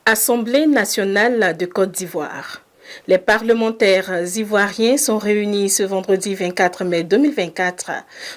Assemblée nationale de Côte d'Ivoire. Les parlementaires ivoiriens sont réunis ce vendredi 24 mai 2024,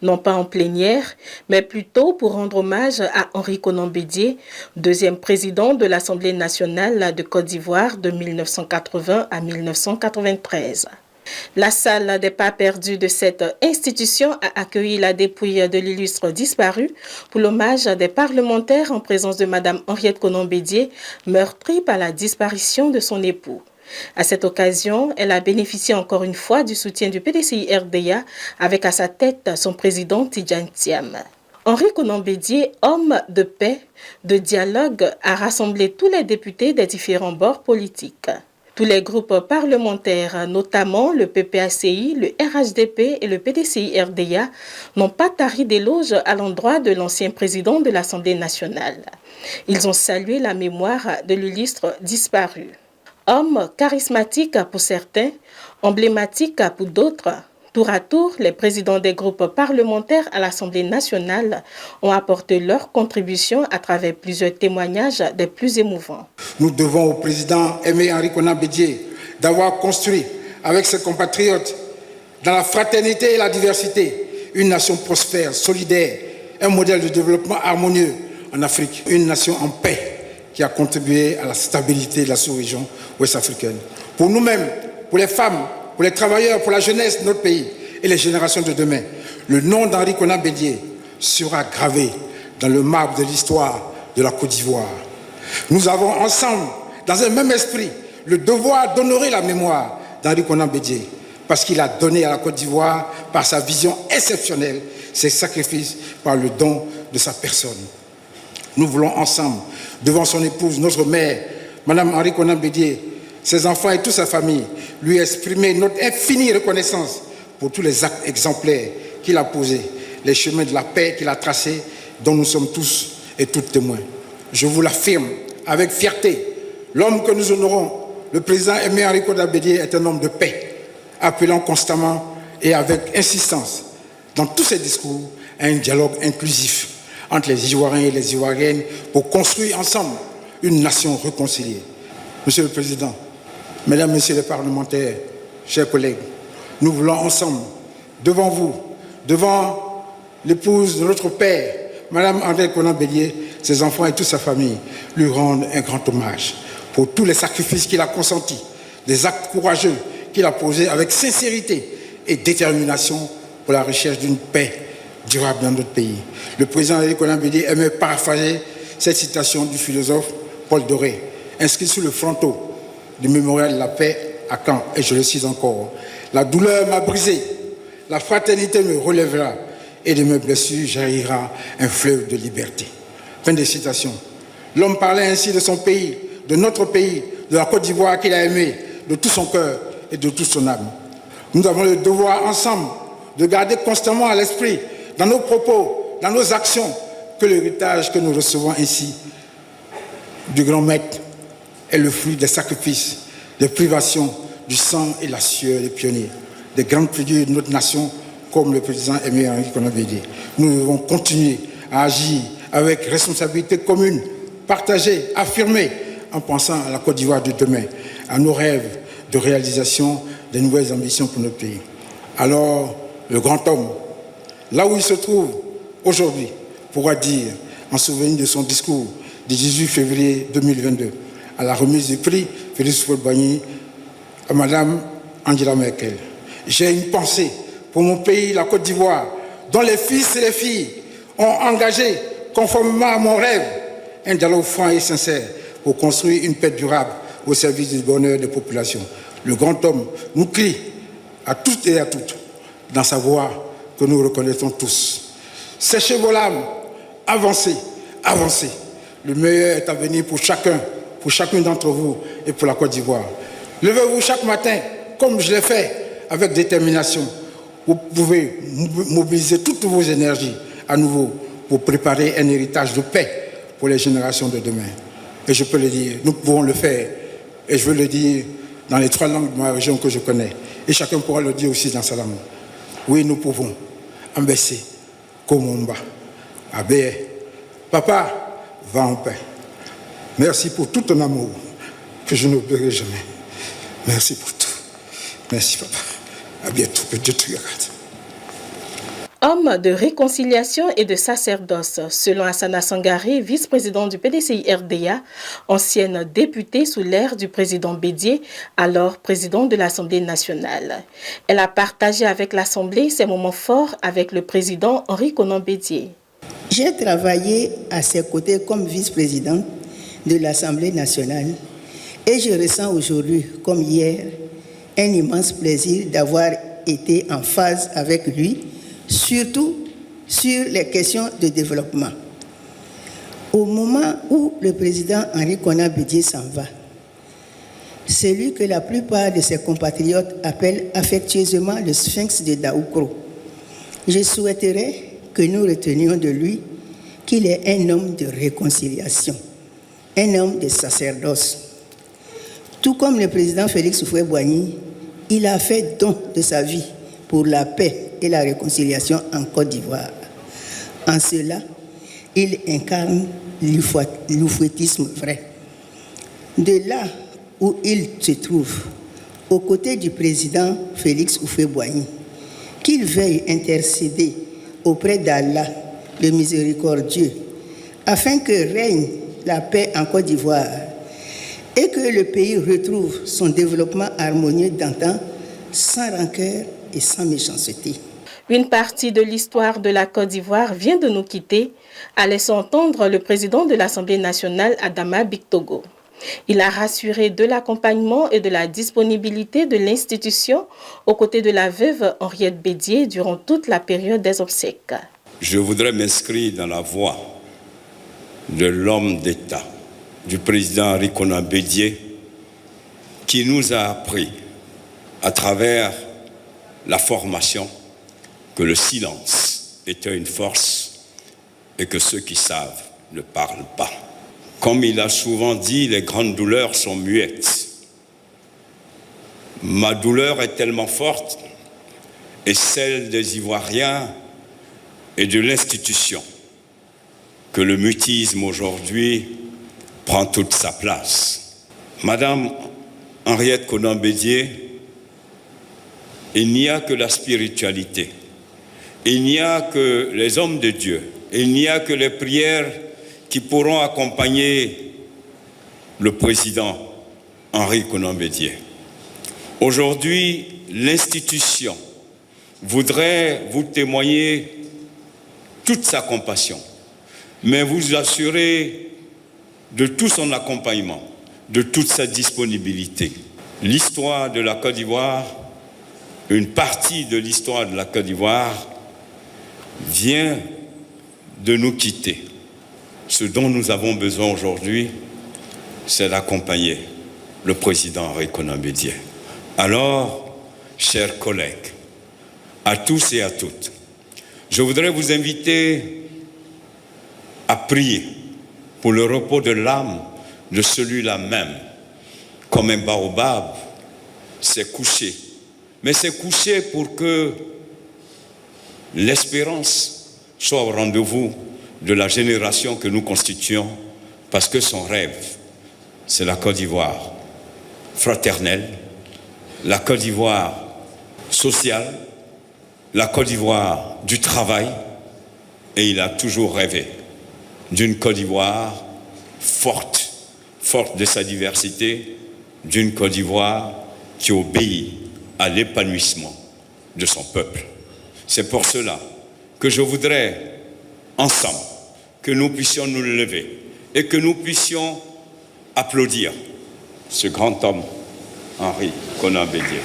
non pas en plénière, mais plutôt pour rendre hommage à Henri Konan Bédié, deuxième président de l'Assemblée nationale de Côte d'Ivoire de 1980 à 1993. La salle des pas perdus de cette institution a accueilli la dépouille de l'illustre disparu pour l'hommage des parlementaires en présence de Mme Henriette Konan Bédié, meurtrie par la disparition de son époux. À cette occasion, elle a bénéficié encore une fois du soutien du PDCI-RDA avec à sa tête son président Tidjane Thiam. Henri Konan Bédié, homme de paix, de dialogue, a rassemblé tous les députés des différents bords politiques. Tous les groupes parlementaires, notamment le PPACI, le RHDP et le PDCI-RDA, n'ont pas tari d'éloges à l'endroit de l'ancien président de l'Assemblée nationale. Ils ont salué la mémoire de l'illustre disparu. Homme charismatique pour certains, emblématique pour d'autres, tour à tour, les présidents des groupes parlementaires à l'Assemblée nationale ont apporté leur contribution à travers plusieurs témoignages des plus émouvants. Nous devons au président Aimé Henri Konan Bédié d'avoir construit avec ses compatriotes, dans la fraternité et la diversité, une nation prospère, solidaire, un modèle de développement harmonieux en Afrique, une nation en paix qui a contribué à la stabilité de la sous-région ouest-africaine. Pour nous-mêmes, pour les femmes, pour les travailleurs, pour la jeunesse de notre pays et les générations de demain, le nom d'Henri Konan Bédié sera gravé dans le marbre de l'histoire de la Côte d'Ivoire. Nous avons ensemble, dans un même esprit, le devoir d'honorer la mémoire d'Henri Konan Bédié, parce qu'il a donné à la Côte d'Ivoire, par sa vision exceptionnelle, ses sacrifices par le don de sa personne. Nous voulons ensemble, devant son épouse, notre mère, Mme Henri Konan Bédié, ses enfants et toute sa famille, lui exprimer notre infinie reconnaissance pour tous les actes exemplaires qu'il a posés, les chemins de la paix qu'il a tracés, dont nous sommes tous et toutes témoins. Je vous l'affirme avec fierté, l'homme que nous honorons, le président Aimé Henri Konan Bédié, est un homme de paix, appelant constamment et avec insistance, dans tous ses discours, à un dialogue inclusif entre les Ivoiriens et les Ivoiriennes pour construire ensemble une nation réconciliée. Monsieur le Président, Mesdames, Messieurs les parlementaires, chers collègues, nous voulons ensemble, devant vous, devant l'épouse de notre père, Mme Henriette Konan Bédié, ses enfants et toute sa famille, lui rendre un grand hommage pour tous les sacrifices qu'il a consentis, des actes courageux qu'il a posés avec sincérité et détermination pour la recherche d'une paix durable dans notre pays. Le président Henri Konan Bédié aimait paraphraser cette citation du philosophe Paul Doré, inscrite sur le fronton du mémorial de la paix à Caen, et je le cite encore. La douleur m'a brisé, la fraternité me relèvera, et de mes blessures jaillira un fleuve de liberté. Fin de citation. L'homme parlait ainsi de son pays, de notre pays, de la Côte d'Ivoire qu'il a aimé, de tout son cœur et de toute son âme. Nous avons le devoir ensemble de garder constamment à l'esprit, dans nos propos, dans nos actions, que l'héritage que nous recevons ainsi du grand maître est le fruit des sacrifices, des privations, du sang et la sueur des pionniers, des grandes figures de notre nation comme le président Aimé Henri Konan Bédié. Nous devons continuer à agir avec responsabilité commune, partagée, affirmée, en pensant à la Côte d'Ivoire de demain, à nos rêves de réalisation de nouvelles ambitions pour notre pays. Alors, le grand homme, là où il se trouve aujourd'hui, pourra dire, en souvenir de son discours du 18 février 2022, à la remise du prix Félix Houphouët-Boigny à Mme Angela Merkel. J'ai une pensée pour mon pays, la Côte d'Ivoire, dont les fils et les filles ont engagé, conformément à mon rêve, un dialogue franc et sincère pour construire une paix durable au service du bonheur des populations. Le grand homme nous crie à toutes et à toutes, dans sa voix que nous reconnaissons tous. Séchez vos larmes, avancez, avancez. Le meilleur est à venir pour chacun, pour chacune d'entre vous et pour la Côte d'Ivoire. Levez-vous chaque matin, comme je l'ai fait, avec détermination. Vous pouvez mobiliser toutes vos énergies à nouveau pour préparer un héritage de paix pour les générations de demain. Et je peux le dire, nous pouvons le faire. Et je veux le dire dans les 3 langues de ma région que je connais. Et chacun pourra le dire aussi dans sa langue. Oui, nous pouvons. Ambessé, Komomba, Abé, Papa, va en paix. Merci pour tout ton amour que je n'oublierai jamais. Merci pour tout. Merci, papa. À bientôt. Que Dieu te regarde. Homme de réconciliation et de sacerdoce, selon Hassana Sangare, vice-président du PDCI-RDA, ancienne députée sous l'ère du président Bédié, alors président de l'Assemblée nationale. Elle a partagé avec l'Assemblée ses moments forts avec le président Henri Konan Bédié. J'ai travaillé à ses côtés comme vice-présidente de l'Assemblée nationale et je ressens aujourd'hui, comme hier, un immense plaisir d'avoir été en phase avec lui, surtout sur les questions de développement. Au moment où le président Henri Konan Bédié s'en va, celui que la plupart de ses compatriotes appellent affectueusement le sphinx de Daoukro, je souhaiterais que nous retenions de lui qu'il est un homme de réconciliation, un homme de sacerdoce. Tout comme le président Félix Houphouët-Boigny, il a fait don de sa vie pour la paix et la réconciliation en Côte d'Ivoire. En cela, il incarne l'oufouettisme vrai. De là où il se trouve, aux côtés du président Félix Houphouët-Boigny, qu'il veuille intercéder auprès d'Allah, le miséricordieux, afin que règne la paix en Côte d'Ivoire et que le pays retrouve son développement harmonieux d'antan, sans rancœur et sans méchanceté. Une partie de l'histoire de la Côte d'Ivoire vient de nous quitter, a laissé entendre le président de l'Assemblée nationale, Adama Bictogo. Il a rassuré de l'accompagnement et de la disponibilité de l'institution aux côtés de la veuve Henriette Bédié durant toute la période des obsèques. Je voudrais m'inscrire dans la voie de l'homme d'État, du président Henri Konan Bédié, qui nous a appris à travers la formation que le silence était une force et que ceux qui savent ne parlent pas. Comme il a souvent dit, les grandes douleurs sont muettes. Ma douleur est tellement forte, et celle des Ivoiriens et de l'institution, que le mutisme aujourd'hui prend toute sa place. Madame Henriette Konan Bédié, il n'y a que la spiritualité, il n'y a que les hommes de Dieu, il n'y a que les prières qui pourront accompagner le président Henri Konan Bédié. Aujourd'hui, l'institution voudrait vous témoigner toute sa compassion, mais vous assurer de tout son accompagnement, de toute sa disponibilité. L'histoire de la Côte d'Ivoire, une partie de l'histoire de la Côte d'Ivoire vient de nous quitter. Ce dont nous avons besoin aujourd'hui, c'est d'accompagner le président Henri Konan Bédié. Alors, chers collègues, à tous et à toutes, je voudrais vous inviter à prier pour le repos de l'âme de celui-là même. Comme un baobab s'est couché. Mais s'est couché pour que l'espérance soit au rendez-vous de la génération que nous constituons, parce que son rêve, c'est la Côte d'Ivoire fraternelle, la Côte d'Ivoire sociale, la Côte d'Ivoire du travail, et il a toujours rêvé d'une Côte d'Ivoire forte, forte de sa diversité, d'une Côte d'Ivoire qui obéit à l'épanouissement de son peuple. C'est pour cela que je voudrais, ensemble, que nous puissions nous lever et que nous puissions applaudir ce grand homme, Henri Konan Bédié.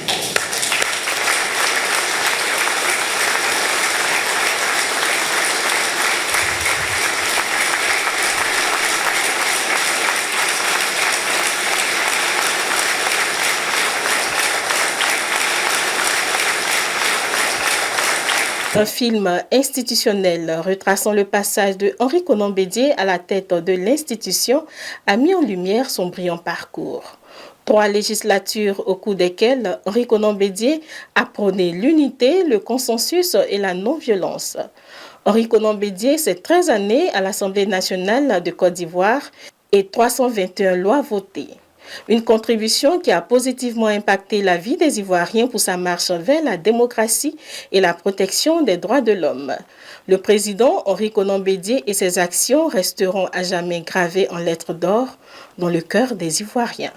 Un film institutionnel retraçant le passage de Henri Konan Bédié à la tête de l'institution a mis en lumière son brillant parcours. 3 législatures au cours desquelles Henri Konan Bédié a prôné l'unité, le consensus et la non-violence. Henri Konan Bédié, c'est 13 années à l'Assemblée nationale de Côte d'Ivoire et 321 lois votées. Une contribution qui a positivement impacté la vie des Ivoiriens pour sa marche vers la démocratie et la protection des droits de l'homme. Le président Henri Konan Bédié et ses actions resteront à jamais gravées en lettres d'or dans le cœur des Ivoiriens.